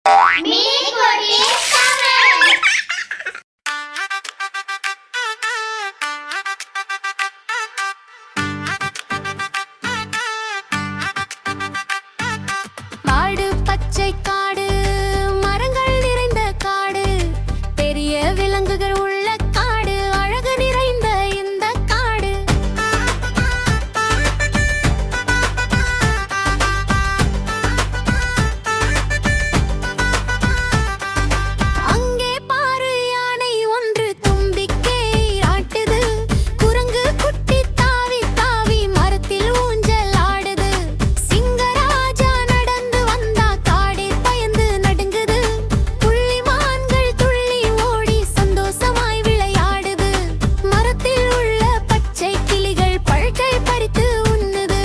மாடு பச்சை காடு, மரங்கள் நிறைந்த காடு, பெரிய விலங்குகள் உள்ள காடு, அழகு நிறைந்த இந்த காடு. அங்கே பாரு, யானை ஒன்று தும்பிக்கை ஆட்டுது, குரங்கு குட்டி தாவி தாவி மரத்தில் ஊஞ்சல் ஆடுது, சிங்கராஜா நடந்து வந்தா காடே பயந்து நடுங்குது, புள்ளிமான்கள் துள்ளி ஓடி சந்தோஷமாய் விளையாடுது, மரத்தில் உள்ள பச்சை கிளிகள் பழத்தை பறித்து உண்ணுது,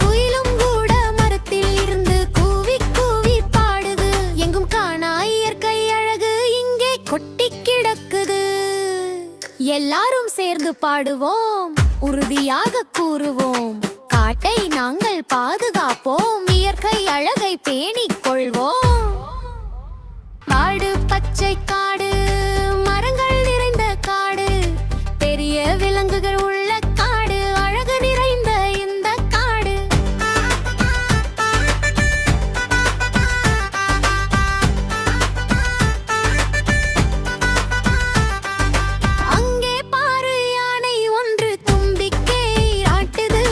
குயிலும் கூட மரத்தில் இருந்து கூவி கூவி பாடுது. எங்கும் காணா இயற்கை அழகு இங்கே கொட்டி கிடக்குது. எல்லாரும் சேர்ந்து பாடுவோம், உறுதியாக கூறுவோம், காட்டை நாங்கள் பாதுகாப்போம், இயற்கை அழகை பேணிக் கொள்வோம். மாடு பச்சை காடு, மரங்கள் நிறைந்த காடு, பெரிய விலங்குகள் உள்ள காடு, அழகு நிறைந்த இந்த காடு. அங்கே பாரு, யானை ஒன்று தும்பிக்கை ஆட்டுது,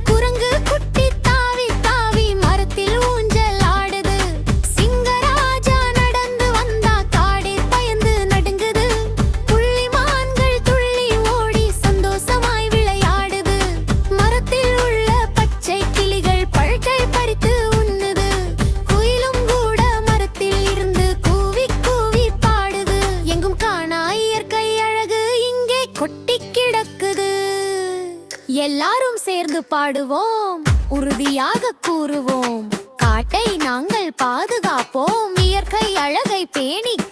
குரங்கு குட்டி தாவி தாவி மரத்தில் ஊஞ்சல் ஆடுது, சிங்கராஜா நடந்து வந்தா காடே பயந்து நடுங்குது, புள்ளிமான்கள் துள்ளி ஓடி சந்தோஷமாய் விளையாடுது, மரத்தில் உள்ள பச்சை கிளிகள் பழத்தை பறித்து உண்ணுது, குயிலும் கூட மரத்தில் இருந்து கூவி கூவி பாடுது. எங்கும் காணா இயற்கை அழகு இங்கே கொட்டி கிடக்குது. எல்லாரும் சேர்ந்து பாடுவோம், உறுதியாக கூறுவோம், காட்டை நாங்கள் பாதுகாப்போம், இயற்கை அழகை பேணிக்